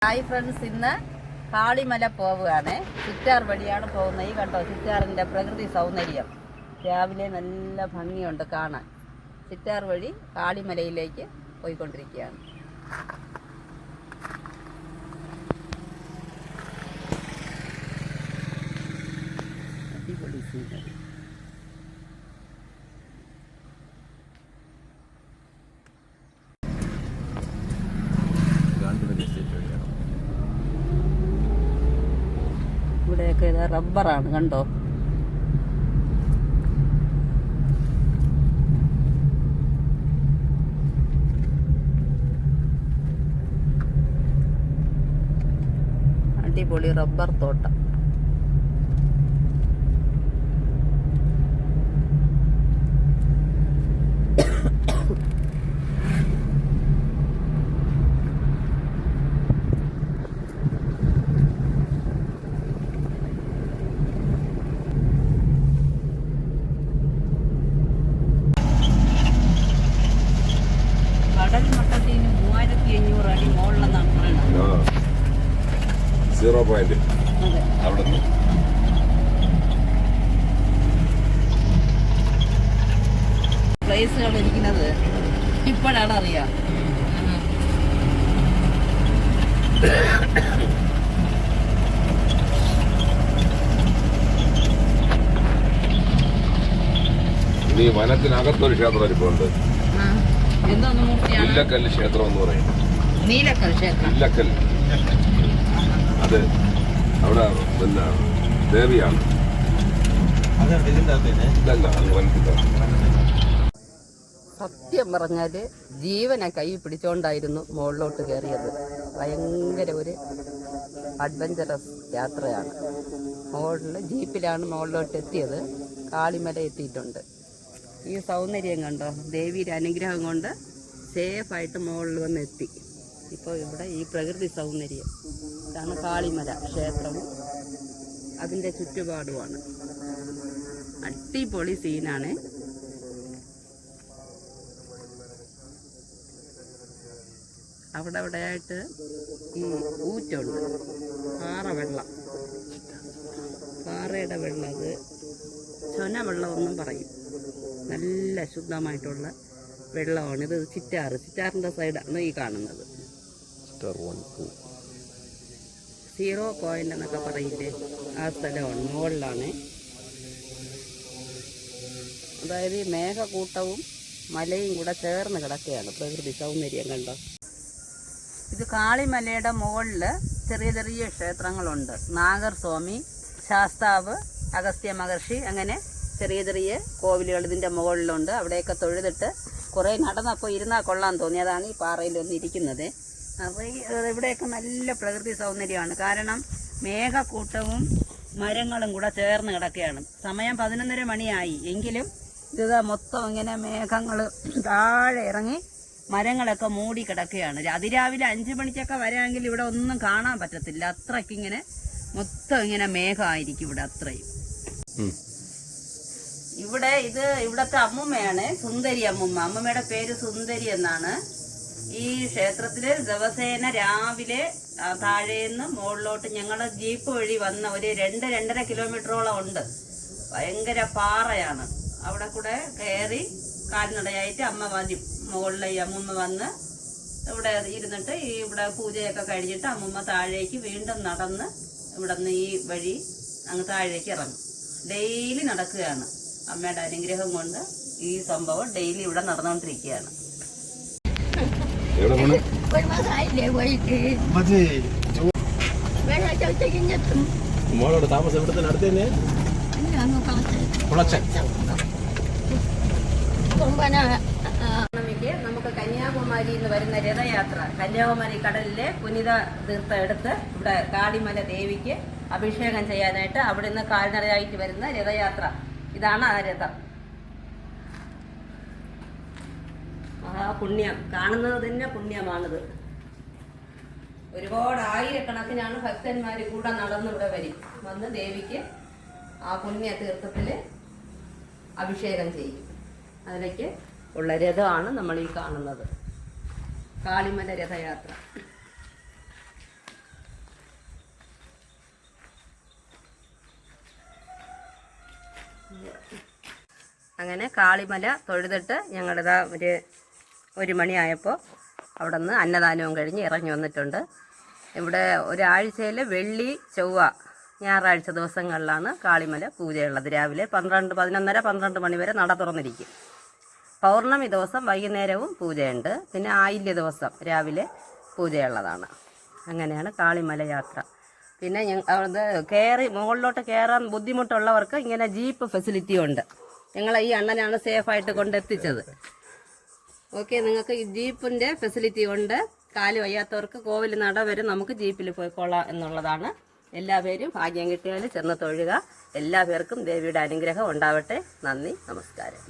Hi friends, ഇന്ന് കാളിമല പോവുകയാണ്. ചിറ്റാർ വഴിയാണ് പോകുന്നത്. ഈ കണ്ടോ ചിറ്റാറിൻ്റെ പ്രകൃതി സൗന്ദര്യം. രാവിലെ നല്ല ഭംഗിയുണ്ട് കാണാൻ. ചിറ്റാർ വഴി കാളിമലയിലേക്ക് പോയിക്കൊണ്ടിരിക്കുകയാണ്. അടിപൊളി സീനറി. ഇവിടെയൊക്കെ ഇതാ റബ്ബറാണ്, കണ്ടോ. അടിപൊളി റബ്ബർ തോട്ടം. കടൽ മട്ടത്തിന് 3500 അടി മുകളിലെന്നാണ് പറയുന്നത്. 0 പോയിന്റ് അവിടെ പ്ലേസുകൾ ഇരിക്കുന്നത് ഇപ്പോഴാണ് അറിയാം. ഇനി വനത്തിനകത്തൊരു ക്ഷേത്രം ഇപ്പോൾ ഉണ്ട്. എന്തോന്ന് മൂർത്തിയാണ്? ഇല്ലക്കല്ല് ക്ഷേത്രം എന്ന് പറയും. നീലക്കൽ ക്ഷേത്രം. ഇല്ലക്കല്ല്, അത് അവിടെ പിന്നെ ദേവിയാണ്. ഇതല്ല, അത് വനത്തിലാണ്. സത്യം പറഞ്ഞാല് ജീവനെ കൈ പിടിച്ചോണ്ടായിരുന്നു മുകളിലോട്ട് കയറിയത്. ഭയങ്കര ഒരു അഡ്വഞ്ചറസ് യാത്രയാണ്. മുകളിൽ ജീപ്പിലാണ് മുകളിലോട്ട് എത്തിയത്. കാളിമല എത്തിയിട്ടുണ്ട്. ഈ സൗന്ദര്യം കണ്ടോ, ദേവിയുടെ അനുഗ്രഹം കൊണ്ട് സേഫായിട്ട് മുകളിൽ വന്ന് എത്തി. ഇപ്പോൾ ഇവിടെ ഈ പ്രകൃതി സൗന്ദര്യം, ഇതാണ് കാളിമല ക്ഷേത്രവും അതിൻ്റെ ചുറ്റുപാടുമാണ്. അടിപൊളി സീനാണ്. അവിടെ അവിടെയായിട്ട് ഈ ഊറ്റുണ്ട്, പാറയുടെ വെള്ളം, അത് ചൊന വെള്ളമെന്നും പറയും. നല്ല ശുദ്ധമായിട്ടുള്ള വെള്ളമാണ്. ഇത് ചിറ്റാറിൻ്റെ സൈഡാണ് ഈ കാണുന്നത്. 0 പോയിന്റ് എന്നൊക്കെ പറയില്ലേ, ആ സ്ഥലമാണ്. മുകളിലാണ്. അതായത് ഈ മേഘക്കൂട്ടവും മലയും കൂടെ ചേർന്ന് കിടക്കുകയാണ്. പ്രകൃതി സൗന്ദര്യം കണ്ടോ. ഇത് കാളിമലയുടെ മുകളിൽ ചെറിയ ചെറിയ ക്ഷേത്രങ്ങളുണ്ട്. നാഗർസ്വാമി, ശാസ്താവ്, അഗസ്ത്യ മഹർഷി, അങ്ങനെ ചെറിയ ചെറിയ കോവിലുകൾ ഇതിൻ്റെ മുകളിലുണ്ട്. അവിടെയൊക്കെ തൊഴുതിട്ട് കുറേ നടന്നപ്പോൾ ഇരുന്നാൽ കൊള്ളാൻ തോന്നി. അതാണ് ഈ പാറയിൽ ഒന്ന് ഇരിക്കുന്നത്. അപ്പോൾ ഇവിടെയൊക്കെ നല്ല പ്രകൃതി സൗന്ദര്യമാണ്. കാരണം മേഘക്കൂട്ടവും മരങ്ങളും കൂടെ ചേർന്ന് കിടക്കുകയാണ്. സമയം 11:30 മണിയായി. എങ്കിലും ഇത് മൊത്തം ഇങ്ങനെ മേഘങ്ങൾ താഴെ ഇറങ്ങി മരങ്ങളൊക്കെ മൂടി കിടക്കുകയാണ്. അതിരാവിലെ 5 മണിക്കൊക്കെ വരാമെങ്കിൽ ഇവിടെ ഒന്നും കാണാൻ പറ്റത്തില്ല. അത്രയ്ക്കിങ്ങനെ മൊത്തം ഇങ്ങനെ മേഘമായിരിക്കും ഇവിടെ. അത്രയും ഇവിടെ ഇവിടത്തെ അമ്മുമ്മയാണ്, സുന്ദരി അമ്മുമ്മ. അമ്മുമ്മയുടെ പേര് സുന്ദരി എന്നാണ്. ഈ ക്ഷേത്രത്തില് ദിവസേന രാവിലെ താഴേന്ന് മുകളിലോട്ട് ഞങ്ങൾ ജീപ്പ് വഴി വന്ന ഒരു 2-2.5 കിലോമീറ്ററോളം ഉണ്ട്. ഭയങ്കര പാറയാണ്. അവിടെ കൂടെ കയറി കാൽനടയായിട്ട് അമ്മ വരും. മുകളിലെ ഈ അമ്മുമ്മ വന്ന് ഇവിടെ ഇരുന്നിട്ട് ഇവിടെ പൂജയൊക്കെ കഴിഞ്ഞിട്ട് അമ്മുമ്മ താഴേക്ക് വീണ്ടും നടന്ന് ഇവിടെ നിന്ന് ഈ വഴി അങ്ങ് താഴേക്ക് ഇറങ്ങും. ഡെയിലി നടക്കുകയാണ്. അമ്മയുടെ അനുഗ്രഹം കൊണ്ട് ഈ സംഭവം ഡെയിലി ഇവിടെ നടന്നുകൊണ്ടിരിക്കുകയാണ്. നമുക്ക് കന്യാകുമാരി എന്ന് വരുന്ന രഥയാത്ര, കന്യാകുമാരി കടലിലെ പുനിത തീർത്ഥം എടുത്ത് ഇവിടെ കാളിമല ദേവിക്ക് അഭിഷേകം ചെയ്യാനായിട്ട് അവിടെ നിന്ന് കാൽനടയായിട്ട് വരുന്ന രഥയാത്ര. ഇതാണ് ആ രഥം. പുണ്യം കാണുന്നത് തന്നെ പുണ്യമാണിത്. ഒരുപാട് ആയിരക്കണക്കിനാണ് ഭക്തന്മാർ കൂടെ നടന്നിവിടെ വന്ന് ദേവിക്ക് ആ പുണ്യ തീർത്ഥത്തിൽ അഭിഷേകം ചെയ്യും. അതിലേക്ക് ഉള്ള രഥമാണ് നമ്മൾ ഈ കാണുന്നത്. കാളിമല രഥയാത്ര. അങ്ങനെ കാളിമല തൊഴുതിട്ട് ഞങ്ങളിതാ ഒരു മണിയായപ്പോൾ അവിടെ നിന്ന് അന്നദാനവും കഴിഞ്ഞ് ഇറങ്ങി വന്നിട്ടുണ്ട്. ഇവിടെ ഒരാഴ്ചയിൽ വെള്ളി, ചൊവ്വ, ഞായറാഴ്ച ദിവസങ്ങളിലാണ് കാളിമല പൂജയുള്ളത്. രാവിലെ 11:30-12 മണി വരെ നട തുറന്നിരിക്കും. പൗർണമി ദിവസം വൈകുന്നേരവും പൂജയുണ്ട്. പിന്നെ ആയില്യ ദിവസം രാവിലെ പൂജയുള്ളതാണ്. അങ്ങനെയാണ് കാളിമല യാത്ര. പിന്നെ അത് മുകളിലോട്ട് കയറാൻ ബുദ്ധിമുട്ടുള്ളവർക്ക് ഇങ്ങനെ ജീപ്പ് ഫെസിലിറ്റി ഉണ്ട്. ഞങ്ങളെ ഈ അണ്ണനാണ് സേഫായിട്ട് കൊണ്ടെത്തിച്ചത്. ഓക്കെ, നിങ്ങൾക്ക് ഈ ജീപ്പിൻ്റെ ഫെസിലിറ്റി ഉണ്ട്. കാല് വയ്യാത്തവർക്ക് കോവിൽ നട വരെ നമുക്ക് ജീപ്പിൽ പോയിക്കൊള്ളാം എന്നുള്ളതാണ്. എല്ലാ പേരും ഭാഗ്യം കിട്ടിയാൽ ചെന്ന് തൊഴുക. എല്ലാ പേർക്കും ദേവിയുടെ അനുഗ്രഹം ഉണ്ടാവട്ടെ. നന്ദി, നമസ്കാരം.